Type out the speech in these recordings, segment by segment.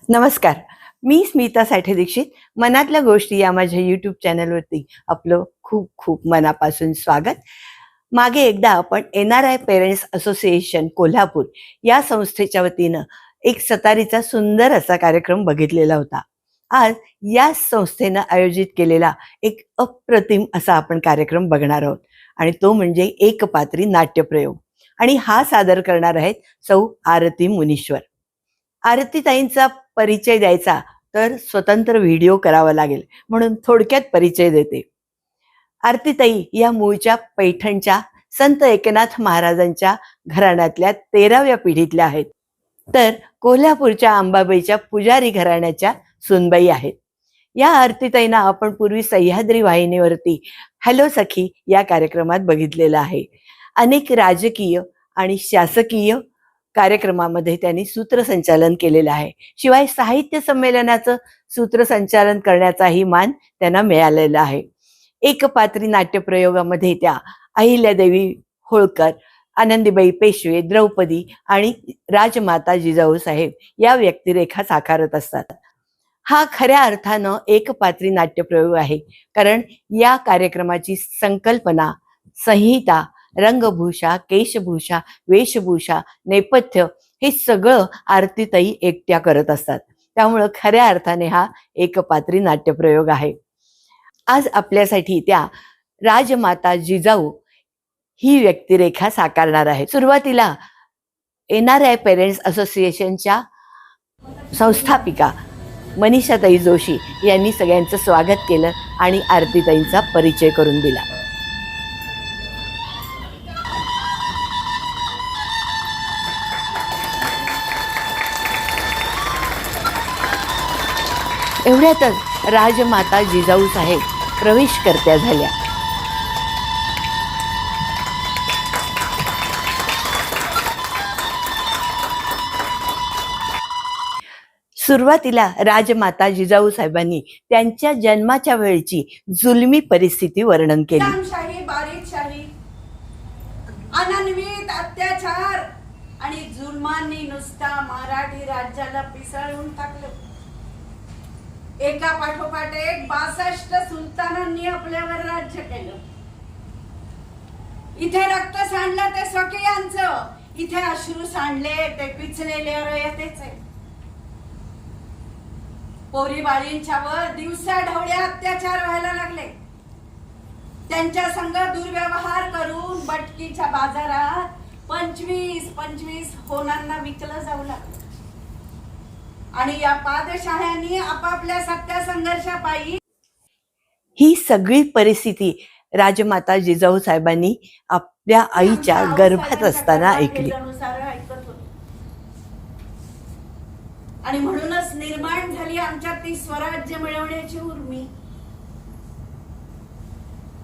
नमस्कार. मी स्मिता साठे दीक्षित. मनातल्या गोष्टी या माझ्या यूट्यूब चॅनलवरती आपलं खूप खूप मनापासून स्वागत. मागे एकदा आपण NRI पेरेंट्स असोसिएशन कोल्हापूर या संस्थेच्या वतीनं एक सतारीचा सुंदर असा कार्यक्रम बघितलेला होता. आज या संस्थेनं आयोजित केलेला एक अप्रतिम असा आपण कार्यक्रम बघणार आहोत आणि तो म्हणजे एकपात्री नाट्यप्रयोग. आणि हा सादर करणार आहेत सौ आरती मुनीश्वर. आरतीताईंचा परिचय द्यायचा तर स्वतंत्र व्हिडिओ करावा लागेल, म्हणून थोडक्यात परिचय देते. आरतीताई या मूळच्या पैठणच्या संत एकनाथ महाराजांच्या घराण्यातल्या 13व्या पिढीतल्या आहेत, तर कोल्हापूरच्या अंबाबाईच्या पुजारी घराण्याच्या सुनबाई आहेत. या आरतीताईंना आपण पूर्वी सह्याद्री वाहिनीवरती हॅलो सखी या कार्यक्रमात बघितलेलं आहे. अनेक राजकीय आणि शासकीय कार्यक्रमामध्ये त्यांनी सूत्रसंचालन केलेलं आहे. शिवाय साहित्य संमेलनाचं सूत्रसंचालन करण्याचाही मान त्यांना मिळालेला आहे. एकपात्री नाट्यप्रयोगामध्ये त्या अहिल्यादेवी होळकर, आनंदीबाई पेशवे, द्रौपदी आणि राजमाता जिजाऊ साहेब या व्यक्तिरेखा साकारत असतात. हा खऱ्या अर्थानं एकपात्री नाट्यप्रयोग आहे, कारण या कार्यक्रमाची संकल्पना, संहिता, रंगभूषा, केशभूषा, वेशभूषा, नेपथ्य हे सगळं आरतीताई एकट्या करत असतात. त्यामुळं खऱ्या अर्थाने हा एकपात्री नाट्यप्रयोग आहे. आज आपल्यासाठी त्या राजमाता जिजाऊ ही व्यक्तिरेखा साकारणार आहे. सुरुवातीला NRI पेरेंट्स असोसिएशनच्या संस्थापिका मनीषाताई जोशी यांनी सगळ्यांचं स्वागत केलं आणि आरतीताईंचा परिचय करून दिला. एवढ्यातच राजमाता जिजाऊ साहेब प्रवेशकर्त्या झाल्या. सुरुवातीला राजमाता जिजाऊ साहेबांनी त्यांच्या जन्माच्या वेळची जुलमी परिस्थिती वर्णन केली. बारीकशाही, अनन्वित अत्याचार आणि जुलमांनी नुसता मराठी राज्याला पिसाळून टाकलं. एका पाठोपाठ एक 62 सुलतानांनी आपल्यावर राज्य केलं. इथे रक्त सांडलं ते स्वकीयांचं, इथे अश्रू सांडले ते पिचलेले रयतेचे. पोरी बाळींच्यावर दिवसा ढवळ्या अत्याचार व्हायला लागले. त्यांच्या संग दुर्व्यवहार करून बटकीच्या बाजारात 25 होनांना विकलं जाऊ लागलं. आणि या पादशाह्यांनी आपापल्या सत्या संघर्षापायी ही सगळी परिस्थिती राजमाता जिजाऊ साहेबांनी आपल्या आईच्या गर्भात असताना ऐकली. आणि म्हणूनच निर्माण झाली आमच्यात ती स्वराज्य मिळवण्याची उर्मी.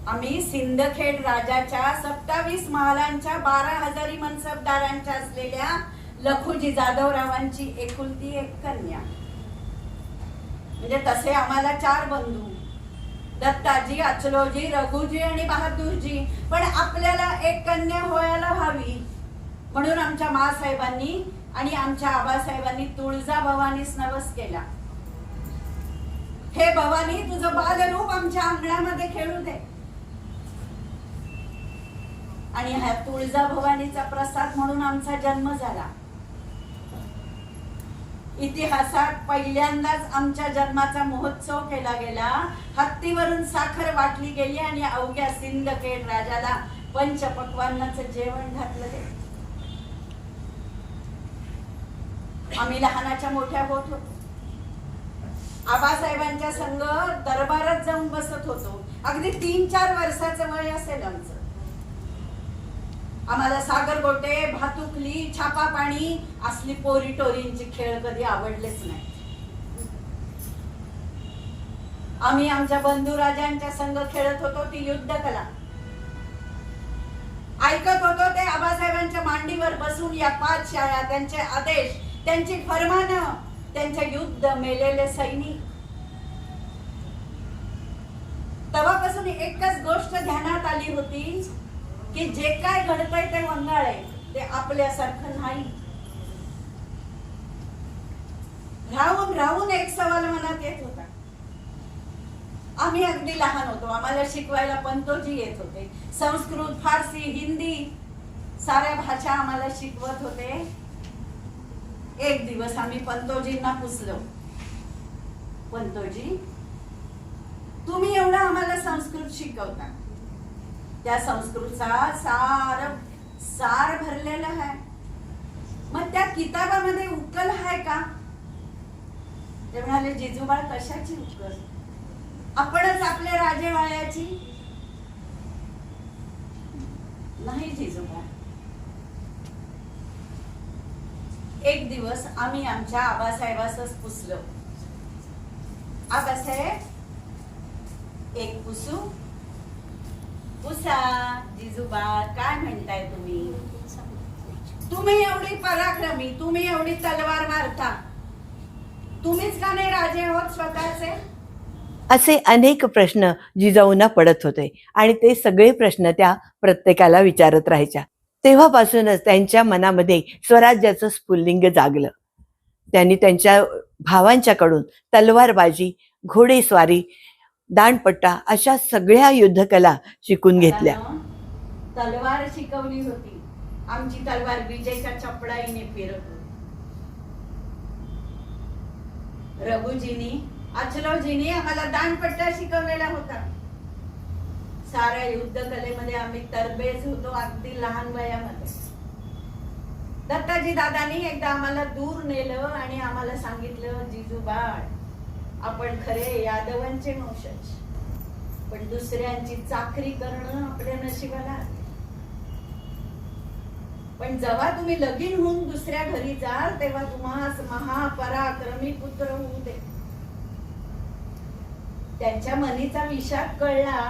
आम्ही सिंदखेड राजाच्या 27 महालांच्या 12,000 मनसबदारांच्या असलेल्या लखुजी जाधवरावांची एकुलती एक कन्या. म्हणजे तसे आम्हाला 4 बंधू, दत्ताजी, अचलोजी, रघुजी आणि बहादूरजी. पण आपल्याला एक कन्या व्हायला हवी, म्हणून आमच्या मासाहेबांनी आणि आमच्या आबासाहेबांनी तुळजा भवानीस नवस केला. हे भवानी, तुझं बालरूप आमच्या अंगणामध्ये खेळू दे. आणि ह्या तुळजा भवानीचा प्रसाद म्हणून आमचा जन्म झाला. इतिहासात पहिल्यांदाच आमच्या जन्माचा महोत्सव केला गेला. हत्तीवरून साखर वाटली गेली आणि अवघ्या सिंदखेड राजाला पंचपक्वान्नाचं जेवण घातलं गेलं. आम्ही लहानाच्या मोठ्या होत होतो. आबासाहेबांच्या संग दरबारात जाऊन बसत होतो. अगदी 3-4 वर्षाचं वय असेल आमचं. आम्हाला सागरगोटे, भातुकली, छापा पाणी असली पोरी टोरींची खेळ कधी आवडलेच नाही. आम्ही आमच्या बंधू राजांच्या संग खेळत होतो ती युद्ध कला. ऐकत होतो ते आबासाहेबांच्या मांडीवर बसून या 5 शाळा, त्यांचे आदेश, त्यांची फरमानं, त्यांच्या युद्ध मेलेले सैनिक. तेव्हापासून एकच गोष्ट ध्यानात आली होती की जे काय घडतंय ते वंगाळ आहे, ते आपल्यासारखं नाही. राहून राहून एक सवाल मनात येत होता. आम्ही अगदी लहान होतो, आम्हाला शिकवायला पंतोजी येत होते. संस्कृत, फारसी, हिंदी साऱ्या भाषा आम्हाला शिकवत होते. एक दिवस आम्ही पंतोजींना पुसलो, पंतोजी तुम्ही एवढं आम्हाला संस्कृत शिकवता, त्या संस्कृतचा सार भरलेला आहे, मग त्या किताबामध्ये उकल आहे का? ते म्हणाले, जिजूबाळ कशाची उकल? आपणच आपल्या राजेवाड्याची. नाही जिजूबाळ. एक दिवस आम्ही आमच्या आबासाहेबासच पुसलो. आबासाहेब एक पुसू? पुसा. जिजूबाळ काय म्हणताय तुम्ही? तुम्ही एवढी पराक्रमी, तुम्ही एवढी तलवार मारता, तुम्हीच का नाही राजे होत स्वतःचे? असे अनेक प्रश्न जिजाऊंना पडत होते आणि ते सगळे प्रश्न त्या प्रत्येकाला विचारत राहायच्या. तेव्हापासूनच त्यांच्या मनामध्ये स्वराज्याचं स्फुल्लिंग जागलं. त्यांनी त्यांच्या भावांच्याकडून तलवारबाजी, घोडेस्वारी, दांडपट्टा अशा सगळ्या युद्धकला शिकून घेतल्या. तलवार शिकवली होती. आमची तलवार विजेच्या चपळाईने फिरत होती. रघुजीनी, अचलोजीनी आम्हाला दांडपट्टा शिकवलेला होता. साऱ्या युद्ध कलेमध्ये आम्ही तरबेज होतो, अगदी लहान वयामध्ये. दत्ताजी दादांनी एकदा आम्हाला दूर नेलं आणि आम्हाला सांगितलं, जिजूबाळ आपण खरे यादवांचे वंशज, पण दुसऱ्यांची चाकरी करणं आपल्या नशिबाला. पण जेव्हा तुम्ही लगीन होऊन दुसऱ्या घरी जाल तेव्हा तुम्हाला महापराक्रमी पुत्र होऊ दे. त्यांच्या मनीचा विषाद कळला,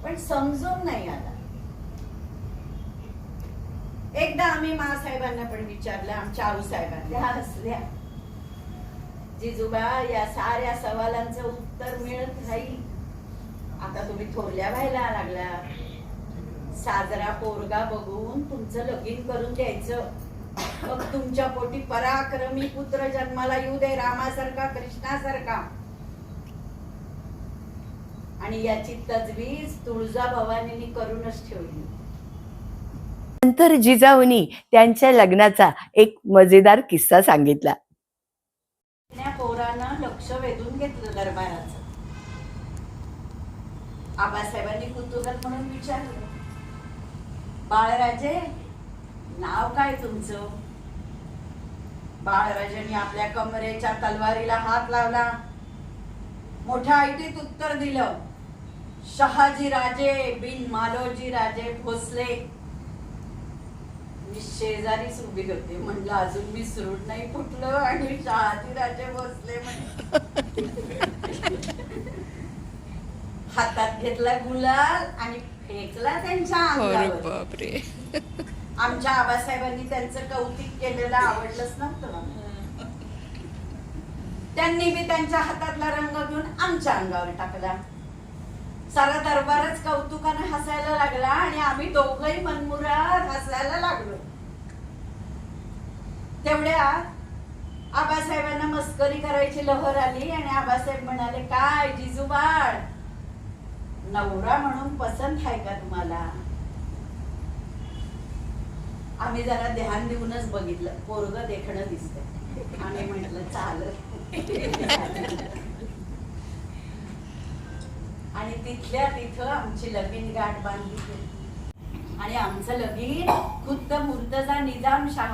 पण समजून नाही आला. एकदा आम्ही मासाहेबांना पण विचारलं, आमच्या आऊसाहेबांना. त्या हसल्या. जिजूबा या साऱ्या सवालांचं उत्तर मिळत राहील. आता तुम्ही थोरल्या व्हायला लागला, साजरा पोरगा बघून तुमचं लगीन करून द्यायचं, मग तुमच्या पोटी पराक्रमी पुत्र जन्माला येऊ दे, रामासारखा, कृष्णासारखा. आणि याची तजवीज तुळजाभवानींनी करूनच ठेवली. नंतर जिजाऊंनी त्यांच्या लग्नाचा एक मजेदार किस्सा सांगितला. त्या पोरानं लक्ष वेधून घेतलं दरबाराचं. आबासाहेबांनी कुतूहल म्हणून विचारलं, बाळराजे नाव काय तुमचं? बाळराजांनी आपल्या कमरेच्या तलवारीला हात लावला, मोठ्या ऐटीत उत्तर दिलं, शहाजी राजे बिन मालोजी राजे भोसले. मी शेजारीच उभी होते, म्हणलं अजून मी सुरूट नाही फुटलं आणि शहाजी राजे भोसले म्हणे. हातात घेतला गुलाल आणि फेकला त्यांच्या अंगावर. आमच्या आबासाहेबांनी त्यांचं कौतुक केलेलं आवडलंच नव्हतं. त्यांनी बी त्यांच्या हातातला रंग घेऊन आमच्या अंगावर टाकला. सारा दरबारच कौतुकाने हसायला लागला आणि आम्ही दोघंही मनमुराद हसायला लागलो. तेवढ्यात आबासाहेबांना मस्करी करायची लहर आली आणि आबासाहेब म्हणाले, काय जिजूबाळ नवरा म्हणून पसंत आहे का तुम्हाला? आम्ही जरा ध्यान देऊनच बघितलं, पोरग देखणं दिसतंय. आम्ही म्हटलं चालत. आणि तिथल्या तिथं आमची लगीन गाठ बांधली आणि आमचं लगीन खुद्द मुर्तजा निजामाच्या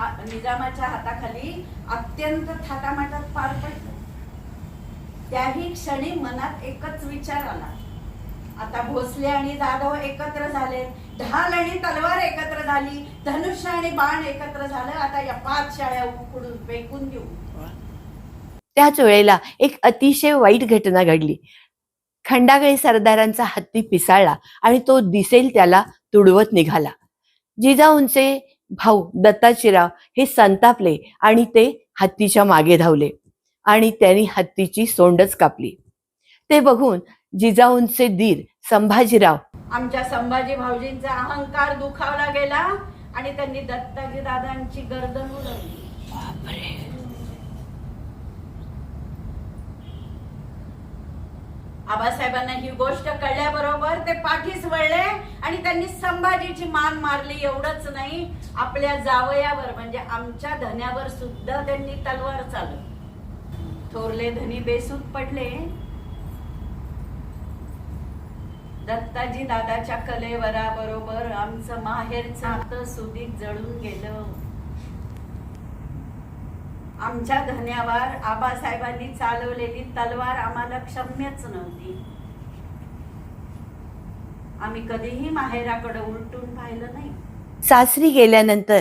हाताखाली अत्यंत थाटामाटात पार पडलं. त्याही क्षणी मनात एकच विचार आला, आता भोसले आणि जाधव एकत्र झाले, ढाल आणि तलवार एकत्र झाली, धनुष्य आणि बाण एकत्र झालं, आता या 5 शाळ्या उकडून फेकून देऊ. त्याच वेळेला एक अतिशय वाईट घटना घडली. खंडागळे सरदारांचा हत्ती पिसाळला आणि तो दिसेल त्याला तुडवत निघाला. जिजाऊंचे भाऊ दत्ताजीराव हे संतापले आणि ते हत्तीच्या मागे धावले आणि त्यांनी हत्तीची सोंडच कापली. ते बघून जिजाऊंचे दीर संभाजीराव, आमच्या संभाजी भाऊजींचा अहंकार दुखावला गेला आणि त्यांनी दत्ताजी दादांची गर्दन उडवली. आबासाहेबांना ही गोष्ट कळल्याबरोबर ते पाठीस वळले आणि त्यांनी संभाजीची मान मारली. एवढंच नाही, आपल्या जावयावर म्हणजे आमच्या धन्यावर सुद्धा त्यांनी तलवार चालवली. थोरले धनी बेसूत पडले. दत्ताजी दादाच्या कलेवराबरोबर आमचं माहेरचं नातं सुदीक जळून गेलं. आमच्या धन्यावर आबासाहेबांनी चालवलेली तलवार आम्हाला क्षम्यच नव्हती. आम्ही कधीही माहेराकडे उलटून पाहिलं नाही. सासरी गेल्यानंतर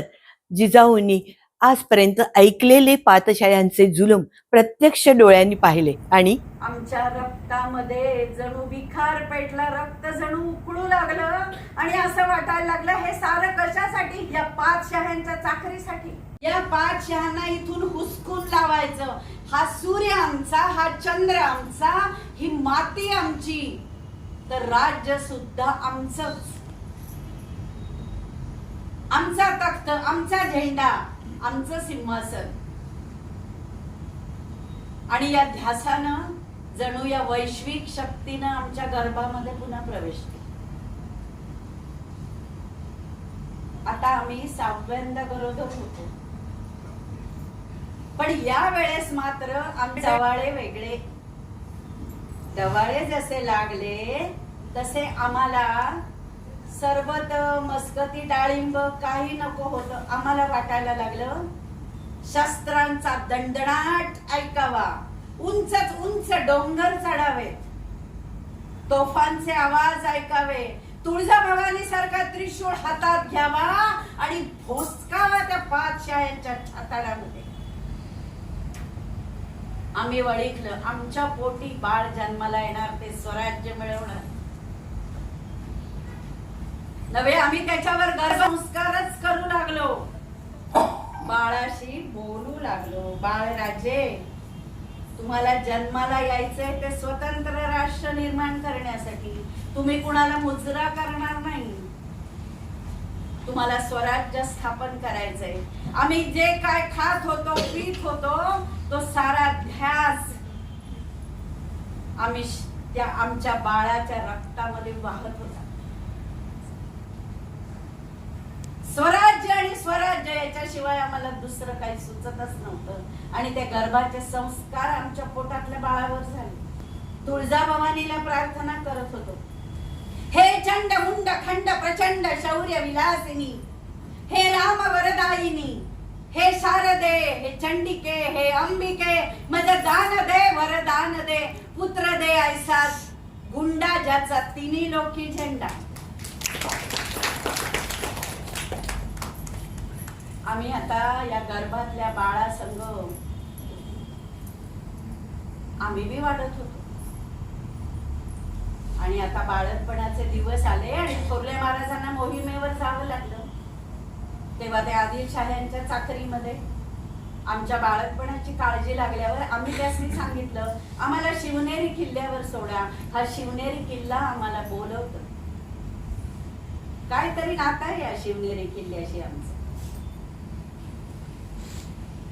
जिजाऊंनी आजपर्यंत ऐकलेले पातशाळ्यांचे जुलूम प्रत्यक्ष डोळ्यांनी पाहिले आणि आमच्या रक्तामध्ये जणू विखार पेटला. रक्त जणू उकळू लागलं आणि असं वाटायला लागलं हे सारं कशासाठी? या पातशाह्यांच्या चाकरीसाठी. या पातशहांना इथून हुसकून लावायचं. हा सूर्य आमचा, हा चंद्र आमचा, ही माती आमची, तर राज्य सुद्धा आमचंच. आमचा तख्त, आमचा झेंडा, आमचं सिंहासन. आणि या ध्यासानं जणू या वैश्विक शक्तीनं आमच्या गर्भामध्ये पुन्हा प्रवेश केला. आता आम्ही 6व्यांदा गरोदर होतो. पण या वेळेस मात्र आमचे डवाळे वेगळे. डवाळे जसे लागले तसे आम्हाला सरबत, मस्कती, डाळिंब काही नको होतं. आम्हाला वाटायला लागलं शस्त्रांचा दणदणाट ऐकावा, उंचच उंच डोंगर चढावेत, तोफांचे आवाज ऐकावे, तुळजाभवानी सारखा त्रिशूळ हातात घ्यावा आणि भोसकावा त्या पातशाह्यांच्या छाताडामध्ये. आम्ही वळिकलं आमच्या पोटी बाळ जन्माला येणार, ते स्वराज्य मिळवणार नव्हे. आम्ही त्याच्यावर गर्भसंस्कारच करू लागलो. बाळाशी बोलू लागलो. बाळराजे, तुम्हाला जन्माला यायचंय ते स्वतंत्र राष्ट्र निर्माण करण्यासाठी. तुम्ही कुणाला मुजरा करणार नाही. तुम्हाला स्वराज्य स्थापन करायचंय. आम्ही जे काय खात होतो, पीत होतो, तो सारा ध्यास आम्ही त्या आमच्या बाळाच्या रक्तामध्ये वाहत होता. स्वराज्य आणि स्वराज्य याच्याशिवाय आम्हाला दुसरं काही सुचतच नव्हतं. आणि त्या गर्भाचे संस्कार आमच्या पोटातल्या बाळावर झाले. तुळजाभवानीला प्रार्थना करत होतो. हे चंड मुंड खंड प्रचंड शौर्य विलासिनी, हे राम वरदायिनी, हे शारदे, हे चंडिके, हे अंबिके, मज दान दे, वरदान दे, पुत्र दे ऐसा गुंडा ज्याचा तिन्ही लोकी झेंडा. आम्ही आता या गर्भातल्या बाळासंग आम्ही बी वाढत होतो. आणि आता बाळतपणाचे दिवस आले आणि थोरले महाराजांना मोहिमेवर जावं लागलं. तेव्हा ते आदिलशाह्यांच्या चाकरीमध्ये आमच्या बाळतपणाची काळजी लागल्यावर आम्ही त्यासनी सांगितलं आम्हाला शिवनेरी किल्ल्यावर सोडा. हा शिवनेरी किल्ला आम्हाला बोलवतो. काहीतरी नातं आहे या शिवनेरी किल्ल्याशी आमचं.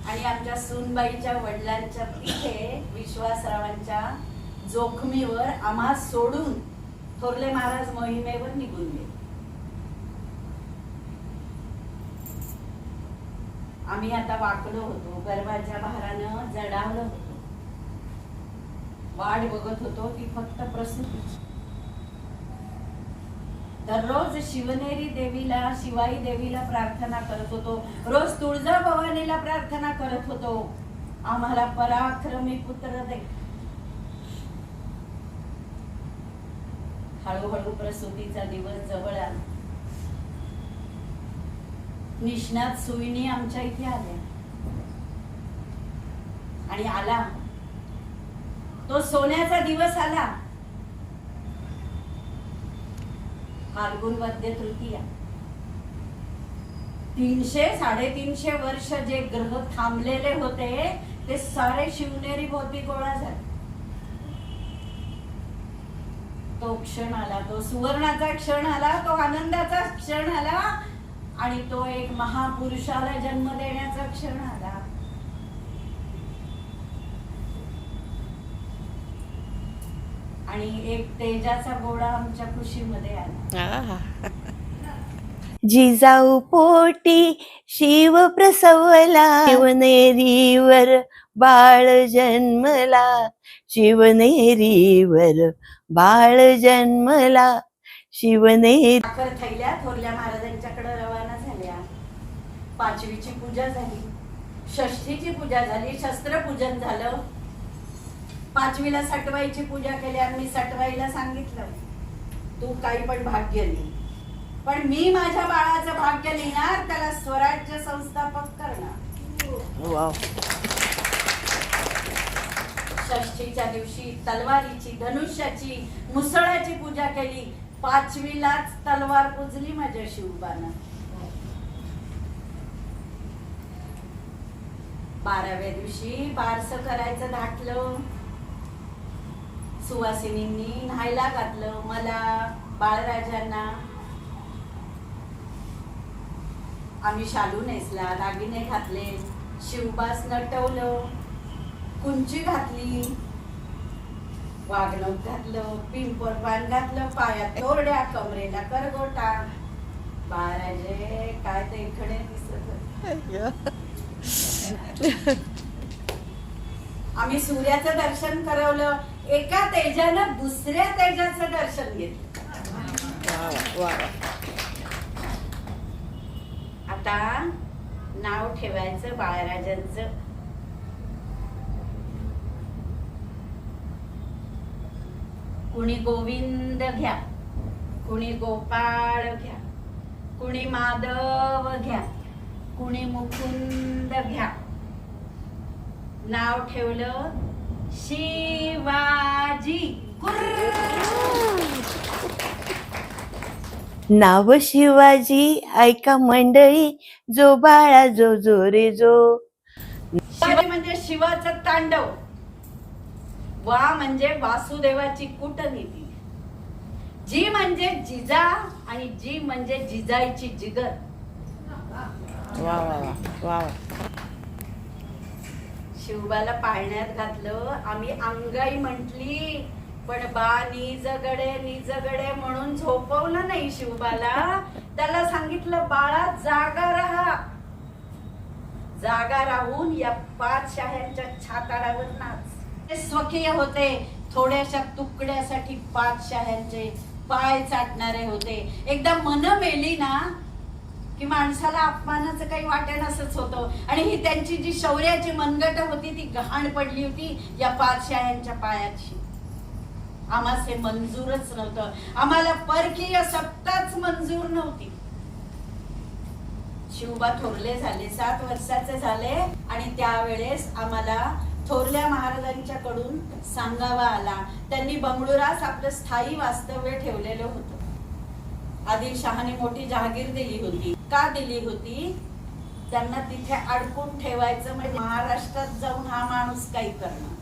आणि आमच्या सूनबाईच्या वडिलांच्या तिथे विश्वासरावांच्या जोखमीवर आम्हा सोडून थोरले महाराज मोहिमेवर निघून गेले. आम्ही आता वाकलो होतो. गर्भाच्या भारानं जडावलं होतो. वाट बघत होतो ती फक्त प्रसूतीची. दररोज शिवनेरी देवीला, शिवाई देवीला प्रार्थना करत होतो. रोज तुळजाभवानीला प्रार्थना करत होतो, आम्हाला पराक्रमी पुत्र दे. हळूहळू प्रसूतीचा दिवस जवळ आला. निष्णात सुईणी आमच्या इथे आल्या. आणि आला तो सोन्याचा दिवस आला. फाल्गुन वद्य तृतीया. 300-350 वर्ष जे ग्रह थांबलेले होते ते सारे शिवनेरी भोवती गोळा झाले. तो क्षण आला, तो सुवर्णाचा क्षण आला, तो आनंदाचा क्षण आला आणि तो एक महापुरुषाला जन्म देण्याचा क्षण आला. आणि एक तेजाचा गोळा आमच्या कुशीमध्ये आला. जिजाऊ पोटी शिव प्रसवला, शिवनेरीवर बाळ जन्मला, शिवनेरीवर बाळ जन्मला, शिवनेरी. साखर थैल्या थोरल्या महाराजांच्याकडे रवाना झाल्या. 5वीची पूजा झाली, षष्ठीची पूजा झाली, शस्त्रपूजन झालं. 5वीला सटवाईची पूजा केली आणि मी सटवाईला सांगितलं तू काही पण भाग्य लिही, पण मी माझ्या बाळाचं भाग्य लिहिणार, त्याला स्वराज्य संस्थापक करणार. वाव. षष्ठीच्या दिवशी तलवारीची, धनुष्याची, मुसळाची पूजा केली. 5वीलाच तलवार पुजली माझ्या शिवबानं. 12व्या दिवशी बारसं करायचं धाटलं. सुवासिनींनी न्हायला घातलं मला, बाळराजांना. आम्ही शालू नेसला, दागिने घातले, शिवबास नटवलं, कुंची घातली, वाघनोट घातलं, पिंपळ पान घातलं, पायात तोरड्या, कमरेला करगोटा. बाळराजे काय ते इकडे दिसत. आम्ही सूर्याचं दर्शन करवलं. एका तेजानं दुसऱ्या तेजाचं दर्शन घेतलं. आता नाव ठेवायचं बाळराजांचं. कुणी गोविंद घ्या, कुणी गोपाळ घ्या, कुणी माधव घ्या, कुणी मुकुंद घ्या. नाव ठेवलं शिवाजी. नाव शिवाजी ऐका मंडळी, जो बाळा जो जो रे जो. शिवाजी म्हणजे शिवाचं तांडव. वा म्हणजे वासुदेवाची कूटनीती. जी म्हणजे जिजा आणि जी म्हणजे जिजाईची जिगर. वा वा वा. शिवबाला पाळण्यात घातलं. आम्ही अंगाई म्हंटली, पण बा निजगडे निजगडे म्हणून झोपवलं नाही शिवबाला. त्याला सांगितलं बाळा जागा राहा. जागा राहून या 5 शाह्यांच्या छाताडावर नाच. ते स्वकीय होते. थोड्याशा तुकड्यासाठी 5 शाह्यांचे पाय चाटणारे होते. एकदा मन मेली ना की माणसाला अपमानाचं काही वाटेनासच होतं. आणि ही त्यांची जी शौर्याची मनगट होती ती गहाण पडली होती या 5 शाह्यांच्या पायाची. आम्हाला हे मंजूरच नव्हतं. आम्हाला परकीय सत्ताच मंजूर नव्हती. शिवबा थोरले झाले, 7 वर्षाचे झाले आणि त्यावेळेस आम्हाला थोरल्या महाराजांच्याकडून सांगावा आला. त्यांनी बंगळुरास आपलं स्थायी वास्तव्य ठेवलेलं होतं. आदिलशहाने मोठी जहागीर दिली होती. का दिली होती? त्यांना तिथे अडकून ठेवायचं, म्हणजे महाराष्ट्रात जाऊन हा माणूस काही करणार.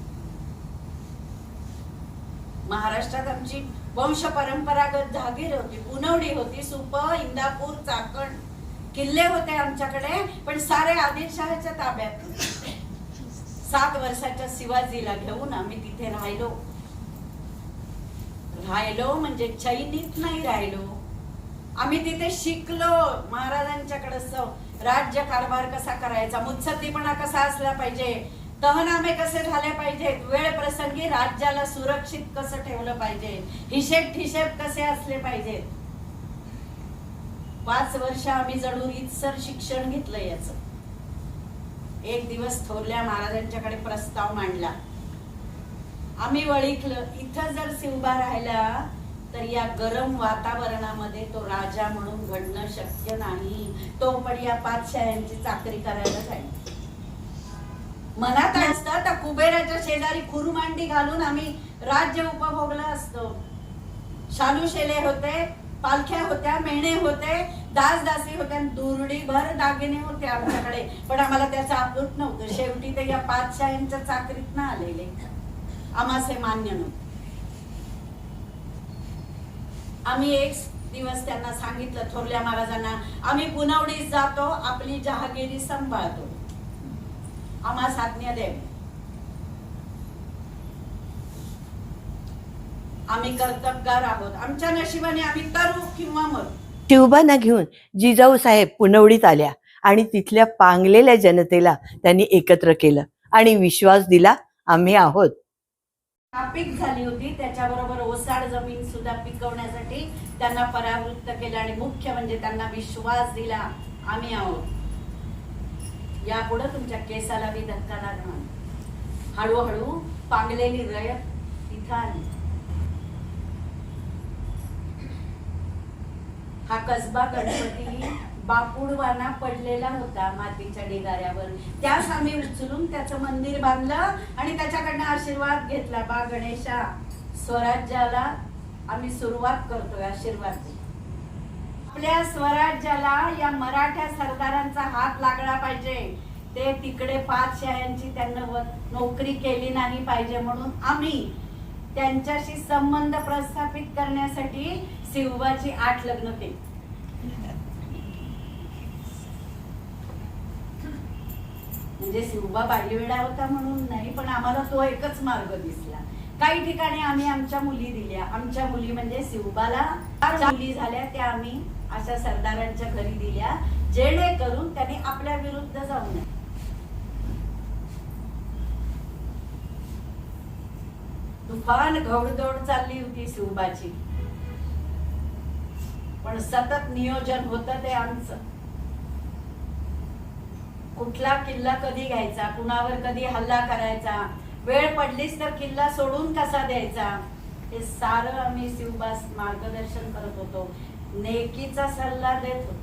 महाराष्ट्रात आमची वंश परंपरागत जहागीर होती, पुनवडी होती, सुप, इंदापूर, चाकण किल्ले होते आमच्याकडे, पण सारे आदिलशहाच्या ताब्यात. 7 वर्षाच्या शिवाजीला घेऊन आम्ही तिथे राहिलो म्हणजे चैनीत नाही राहिलो. आम्ही तिथे शिकलो महाराजांच्याकडे राज्य कारभार कसा करायचा, मुत्सद्दीपणा कसा असला पाहिजे, तहनामे कसे झाले पाहिजेत, वेळ प्रसंगी राज्याला सुरक्षित कसं ठेवलं पाहिजे, हिशेब ठिशेब कसे असले पाहिजेत. 5 वर्ष आम्ही जणू रीतसर शिक्षण घेतलं याचं. एक दिवस थोरल्या महाराजांच्याकडे प्रस्ताव मांडला. आम्ही वळिकलं, इथं जर शिवबा राहिला तर या गरम वातावरणामध्ये तो राजा म्हणून घडणं शक्य नाही. तो पण या 5 शाह्यांची चाकरी करायला जाईल. मनात असतं तर कुबेराच्या शेजारी खुरमांडी घालून आम्ही राज्य उपभोगलं असतो. शालू शेले होते, पालख्या होत्या, मेणे होते, दासदासी होत्या, दुर्डीभर दागिने होते आमच्याकडे, पण आम्हाला त्याचं आपूत नव्हतं. शेवटी ते या 5 शाह्यांच्या चाकरीत ना आलेले. आम्हाला हे मान्य नव्हतं. आम्ही एक दिवस त्यांना सांगितलं, थोरल्या महाराजांना, आम्ही पुनवडीस जातो, आपली जहागिरी सांभाळतो, आम्हाला आज्ञा द्यावी. आम्ही कर्तबगार आहोत. आमच्या नशिबाने आम्ही तरू किंवा मरू. शिवबांना घेऊन जिजाऊ साहेब पुनवडीत आल्या आणि तिथल्या पांगलेल्या जनतेला त्यांनी एकत्र केलं आणि विश्वास दिला, आम्ही आहोत. नापीक झाली होती, त्याच्याबरोबर ओसाड जमीन सुद्धा पिकवण्यासाठी त्यांना परावृत्त केलं आणि मुख्य म्हणजे त्यांना विश्वास दिला, आम्ही आहोत. यापुढे तुमच्या केसाला बी धक्का लागणार. हळूहळू पांगलेली रयत इथं आली. हा कसबा गणपती बापुडवाना पडलेला होता मातीच्या ढिगाऱ्यावर. त्यास आम्ही उचलून त्याचं मंदिर बांधलं आणि त्याच्याकडनं आशीर्वाद घेतला. बा गणेशा, स्वराज्याला आम्ही सुरुवात करतोय, आशीर्वाद दे. आपल्या स्वराज्याला या मराठा सरदारांचा हात लागला पाहिजे. ते तिकडे 5 शहांची त्यांना नोकरी केली नाही पाहिजे म्हणून आम्ही त्यांच्याशी संबंध प्रस्थापित करण्यासाठी शिवबाची 8 लग्न केली. म्हणजे शिवबा बाईवेडा होता म्हणून नाही, पण आम्हाला तो एकच मार्ग दिसला. काही ठिकाणी आम्ही आमच्या मुली दिल्या. आमच्या मुली म्हणजे शिवबाला 4 मुली झाल्या, त्या आम्ही अशा सरदारांच्या घरी दिल्या, जेणेकरून त्यांनी आपल्या विरुद्ध जाऊ नये. तुफान घोडदौड चालली होती शिवबाची, पण सतत नियोजन होतं ते आमचं. कुठला किल्ला कधी घ्यायचा, कुणावर कधी हल्ला करायचा, वेळ पडलीच तर किल्ला सोडून कसा द्यायचा, हे सारं आम्ही शिवबास मार्गदर्शन करत होतो, नेकीचा सल्ला देत होतो.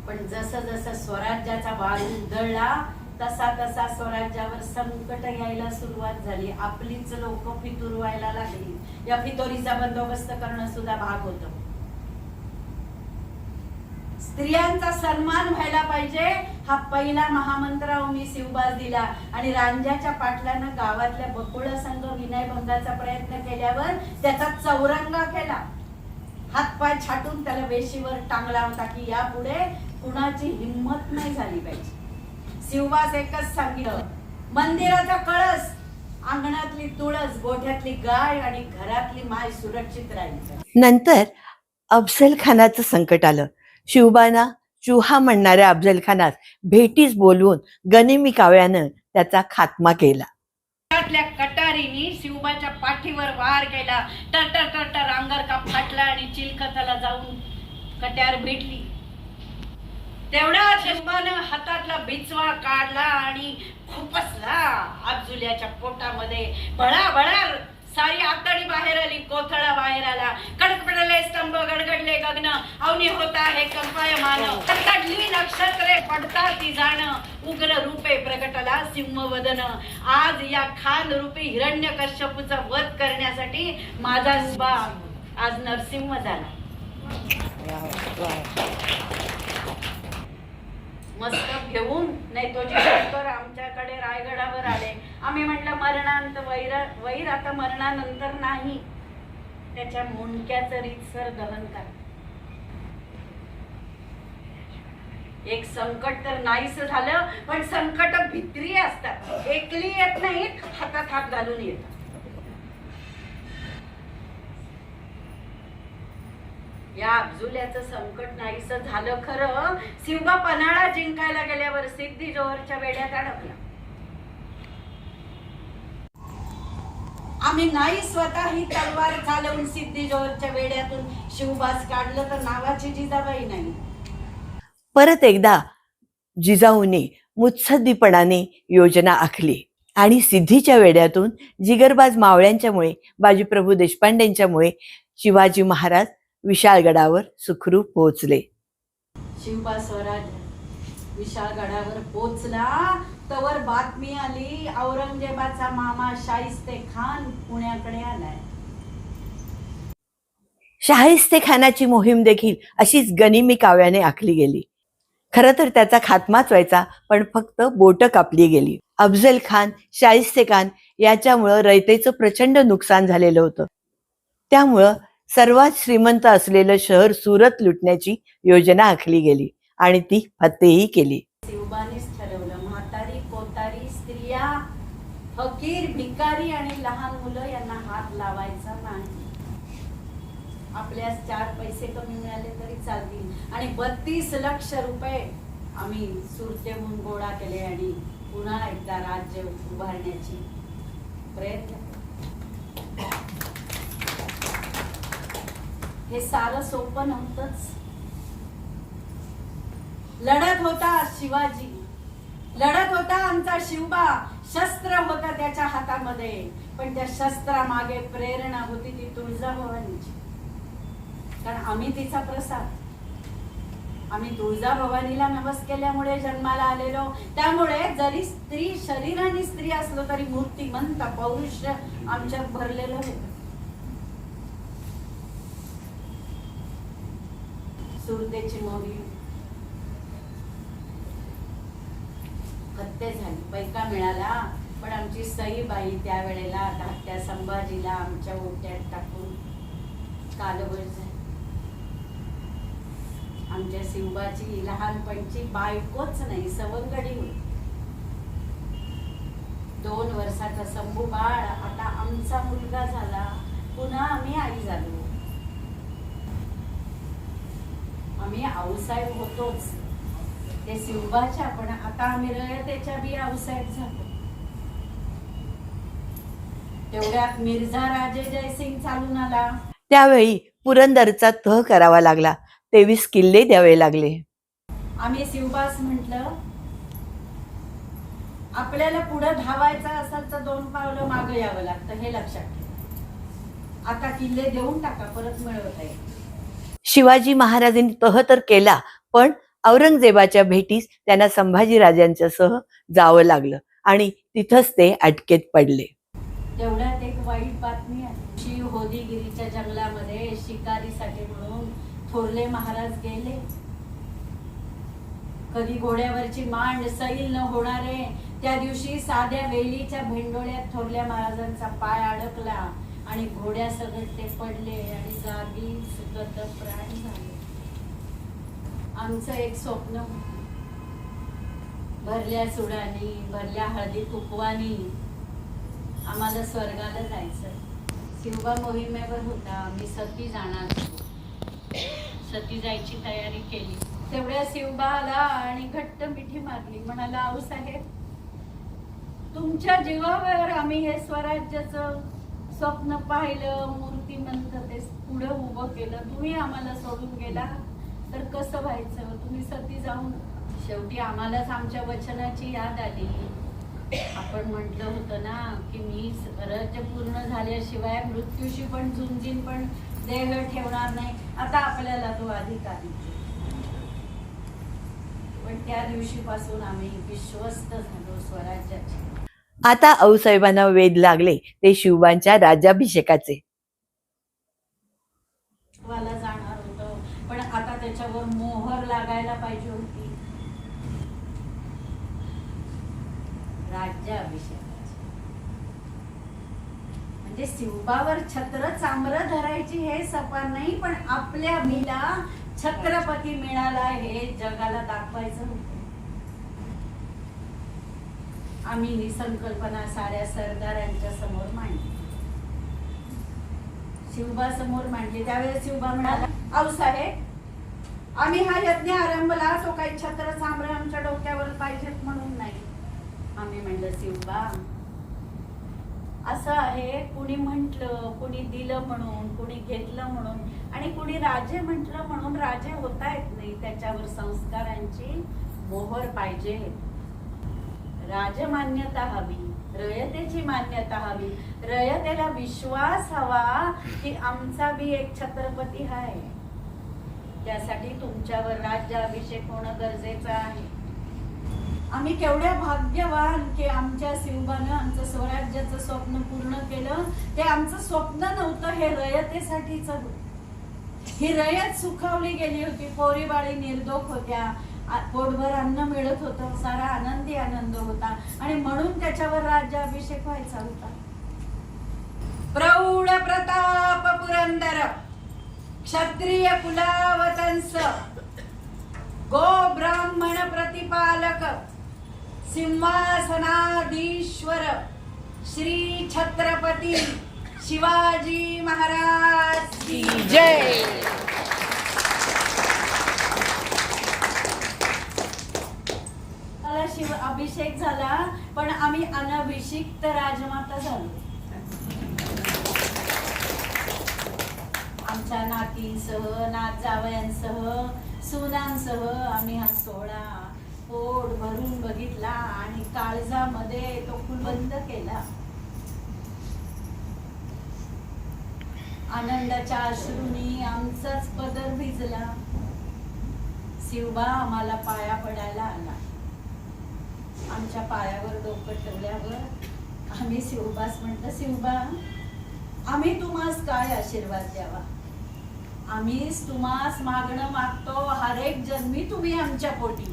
पण जसं जसं स्वराज्याचा वार उधळला तसा तसा स्वराज्यावर संकट यायला सुरुवात झाली. आपलीच लोक फितूर व्हायला लागली. या फितोरीचा बंदोबस्त करणं सुद्धा भाग होतं. स्त्रियांचा सन्मान व्हायला पाहिजे हा पहिला महामंत्र मी शिवबास दिला. आणि रांजाच्या पाटलानं गावातल्या बकुळ संघ विनयभंगाचा प्रयत्न केल्यावर त्याचा चौरंगा केला. हातपाय छाटून त्याला वेशीवर टांगला होता की यापुढे कुणाची हिंमत नाही झाली पाहिजे. शिवबास एकच सांगितलं, मंदिराचा कळस, अंगणातली तुळस, गोठ्यातली गाय आणि घरातली माय सुरक्षित राहील. नंतर अफजल खानाचं संकट आलं. शिवबांना चुहा म्हणणाऱ्या अफजल खानास भेटीस बोलवून गनिमी काव्यानं त्याचा खात्मा केला. त्यातल्या कटारीने शिवबाच्या पाठीवर वार केला. टरटर टरटर अंगारका फाटला आणि चिलखताला जाऊन कट्यार भेटली. तेवढा शिवबानं हातातला बिचवा काढला आणि खुपसला अफजुल्याच्या पोटामध्ये. बळा बळा सारी आतडी बाहेर आली, कोथळा बाहेर आला. कडकडले स्तंभ, गडगडले गगन, अवनी होता हे कंपायमान. कडकडली नक्षत्रे पडतात ती जाण, उग्र रूपे प्रगटला सिंहवदन. आज या खान रूपी हिरण्यकश्यपूचा वध करण्यासाठी माझा शिवबा आज नरसिंह झाला. मस्तक घेऊन नाही तो शंकर आमच्याकडे रायगडावर आले. आम्ही म्हटलं मरणांत वैर आता मरणानंतर नाही, त्याच्या मुंडक्याचं रीतसर दहन करा. एक संकट तर नाहीस झालं, पण संकट भित्री असतात, एकली येत नाहीत, हातात हात घालून येतात. या अफजुल्याचं संकट नाहीस झालं खरं. शिवबा पन्हाळा जिंकायला गेल्यावर सिद्धी जोहरच्या वेड्यात अडकला. आम्ही नाही स्वतः ही तलवार चालवून सिद्धी जोहरच्या वेड्यातून शिवबास काढलं तर नावाची जिजाबाई नाही. परत एकदा जिजाऊने मुत्सद्दीपणाने योजना आखली आणि सिद्धीच्या वेड्यातून जिगरबाज मावळ्यांच्यामुळे, बाजीप्रभू देशपांडेंच्यामुळे शिवाजी महाराज विशाळगडावर सुखरूप पोहोचले. शिवबा स्वराज विशाळगडावर पोहोचला तवर बातमी आली, औरंगजेबाचा मामा शाहिस्ते खान पुण्याकडे आलाय. शाहिस्ते खानाची मोहीम देखील अशीच गनिमी काव्याने आखली गेली. खरं तर त्याचा खात्माच व्हायचा, पण फक्त बोटं कापली गेली. अफजल खान, शाहिस्ते खान याच्यामुळं रयतेचं प्रचंड नुकसान झालेलं होतं. त्यामुळं सर्वात श्रीमंत असलेलं शहर सुरत लुटण्याची योजना आखली गेली आणि ती फतेही केली. शिवबानेच ठरवलं, म्हातारी कोतारी स्त्रिया फकीर, भिकारी आणि लहान मुलं यांना हात लावायचा नाही. आपल्यास 4 पैसे कमी मिळाले तरी चालतील आणि 32 लक्ष रुपये आम्ही सुरतेहून गोळा केले आणि पुन्हा एकदा राज्य उभारण्याची प्रयत्न केला. हे सारं सोपं नव्हतंच. लढत होता शिवाजी, लढत होता आमचा शिवबा, शस्त्र होता त्याच्या हातामध्ये, पण त्या शस्त्रामागे प्रेरणा होती ती तुळजाभवानीची. कारण आम्ही तिचा प्रसाद, आम्ही तुळजाभवानीला नमस केल्यामुळे जन्माला आलेलो. त्यामुळे जरी स्त्री शरीराने स्त्री असलो तरी मूर्तिमंत पौरुष आमच्यात भरलेलं होतं. सुरतेची मोहीम हत्या झाली, पैका मिळाला, पण आमची सईबाई त्यावेळेला धाकट्या संभाजीला आमच्या ओट्यात टाकून कालवड झाली. आमच्या शिवबाची लहानपणची बायकोच नाही, सवंगडी होती. 2 वर्षाचा शंभू बाळ आता आमचा मुलगा झाला, पुन्हा आम्ही आई झालो. आम्ही आऊसाहेब होतोच ते शिवबाच्या, पण आता आम्ही रयतेच्या बी आऊसाहेब झालो. तेवढ्यात मिर्झा राजे जयसिंग चालून आला. त्यावेळी पुरंदरचा तह करावा लागला. 23 किल्ले द्यावे लागले. आम्ही शिवबास म्हटलं, आपल्याला पुढे धावायचं असेल तर 2 पावलं मागे यावं लागतं, हे लक्षात ठेवा. आता किल्ले देऊन टाका, परत मिळवता येईल. शिवाजी महाराजांनी तह तर केला, पण औरंगजेबाच्या भेटीस त्यांना संभाजीराजांच्या सह जावं लागलं आणि तिथंच ते अटकेत पडले. तेवढ्यात एक वाईट बातमी आली. होदीगिरीच्या जंगलामध्ये शिकारीसाठी म्हणून थोरले महाराज गेले. कधी घोड्यावरची मांड सैल न होणारे, त्या दिवशी साध्या वेलीच्या भेंडोळ्यात थोरल्या महाराजांचा पाय अडकला आणि घोड्यासकट ते पडले आणि जागीच गतप्राण झाले. आमचं एक स्वप्न, भरल्या सुडानी, भरल्या हळदी कुंकवानी आम्हाला स्वर्गाला जायचं. शिवबा मोहिमेवर होता, आम्ही सती जाणार होतो. सती जायची तयारी केली. तेवढ्या शिवबा आला आणि घट्ट मिठी मारली. म्हणाला, आऊसाहेब, तुमच्या जीवावर आम्ही हे स्वराज्याचं स्वप्न पाहिलं, मूर्तिमंत ते पुढे उभं केलं. तुम्ही आम्हाला सोडून गेला तर कसं व्हायचं? तुम्ही सती जाऊन. शेवटी आम्हालाच आमच्या वचनाची याद आली. आपण म्हटलं होतं ना की मी स्वराज्य पूर्ण झाल्याशिवाय मृत्यूशी पण झुंजीन, पण देह ठेवणार नाही. आता आपल्याला तो अधिकार, पण त्या दिवशीपासून आम्ही विश्वस्त झालो स्वराज्याचे. आता आऊसाहेबांना वेध लागले ते शिवबांच्या राज्याभिषेकाचे. वाला जाणार होतं, पण आता त्याच्यावर मोहर लागायला पाहिजे होती. राज्याभिषेकाची म्हणजे शिवबावर छत्र चामर धरायची हे सपार नाही, पण आपल्या मीला छत्रपती मिळाला हे जगाला दाखवायचं होतं. आम्ही ही संकल्पना साऱ्या सरदारांच्या समोर मांडली, शिवबा समोर मांडली. त्यावेळेस शिवबा म्हणाला, आऊसाहेब, आम्ही हा यज्ञ आरंभला तो काही छत्र चामर आमच्या डोक्यावर पाहिजेत म्हणून नाही. आम्ही म्हणलं, शिवबा, असं आहे, कुणी म्हटलं, कुणी दिलं म्हणून, कुणी घेतलं म्हणून आणि कुणी राजे म्हटलं म्हणून राजे होता येत नाही. त्याच्यावर संस्कारांची मोहर पाहिजे. राजमान्यता हवी, रयतेची मान्यता हवी, रयतेला विश्वास हवा की आमचा बी एक छत्रपती आहे. त्यासाठी तुमच्यावर राज्याभिषेक होणं गरजेचं आहे. आम्ही केवढ्या भाग्यवान की आमच्या शिवबानं आमचं स्वराज्याचं स्वप्न पूर्ण केलं. ते आमचं स्वप्न नव्हतं, हे रयतेसाठीच होतं. ही रयत सुखावली गेली होती. पोरीबाळी निर्दोष होत्या, पोटभर अन्न मिळत होतं, सारा आनंदी आनंद होता आणि म्हणून त्याच्यावर राज्याभिषेक व्हायचा होता. प्रौढ प्रताप पुरंदर, क्षत्रिय कुलावतंस, गो ब्राह्मण प्रतिपालक, सिंहासनाधीश्वर, श्री छत्रपती शिवाजी महाराज की जय. मला शिव अभिषेक झाला, पण आम्ही अनभिषिक्त राजमाता झालो. आमच्या नातींसह, नात जावयांसह, सुनांसह आम्ही हा सोहळा पोट भरून बघितला आणि काळजामध्ये तो कुलबंद केला. आनंदाच्या अश्रूंनी आमचाच पदर भिजला. शिवबा आम्हाला पाया पडायला आला. आमच्या पायावर डोकं ठेवल्यावर आम्ही शिवबास म्हटलं, शिवबा आम्ही तुम्हास काय आशीर्वाद द्यावा. आम्हीच तुम्हास मागणं मागतो, हरेक जन्मी तुम्ही आमच्या पोटी,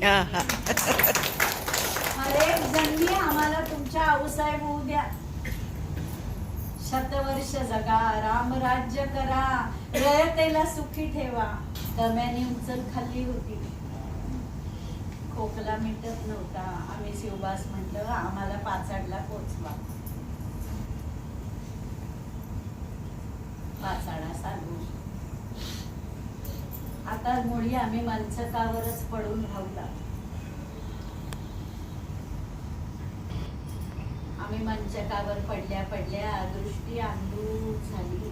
हरेक जन्मी आम्हाला तुमच्या आऊसाहेब होऊ द्या. शतवर्ष जगा, रामराज्य करा, रयतेला सुखी ठेवा. दम्याने उचल खाल्ली होती, खोकला मिटत नव्हता. आम्ही शिवबास म्हटलं, आम्हाला पाचाडला पोचवा. पाचाडा चालू. आता मुळी आम्ही मंचकावरच पडून राहूला. आम्ही मंचकावर पडल्या पडल्या दृष्टी अंधूक झाली.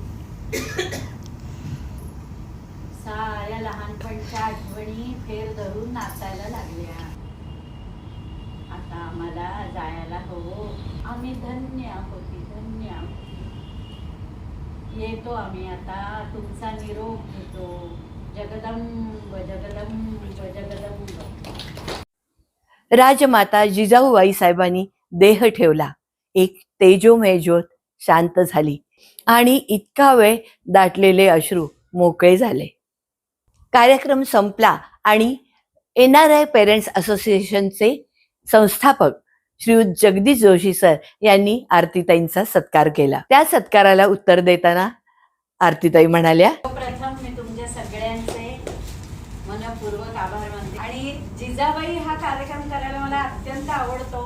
साऱ्या लहानपणच्या आठवणी फेर धरून नाचायला लागल्या. आता आम्हाला जायला हवं. आम्ही धन्य आहोत, धन्य आहोत. येतो आम्ही आता, तुमचा निरोप घेतो. जगदंब जगदंब जगदंब. राजमाता जिजाऊबाई साहेबांनी देह ठेवला. एक तेजोमय ज्योत शांत झाली आणि इतका वेळ दाटलेले अश्रू मोकळे झाले. कार्यक्रम संपला आणि NRI पेरेंट्स असोसिएशनचे संस्थापक श्रीयुत जगदीश जोशी सर यांनी आरतीताईंचा सत्कार केला. त्या सत्काराला उत्तर देताना आरतीताई म्हणाल्या, प्रथम मी तुमच्या सगळ्यांचे मनपूर्वक आभार मानते. आणि जिजाबाई हा कार्यक्रम करायला मला अत्यंत आवडतो,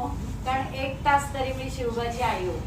कारण 1 तास तरी मी शिवबाची आई होते.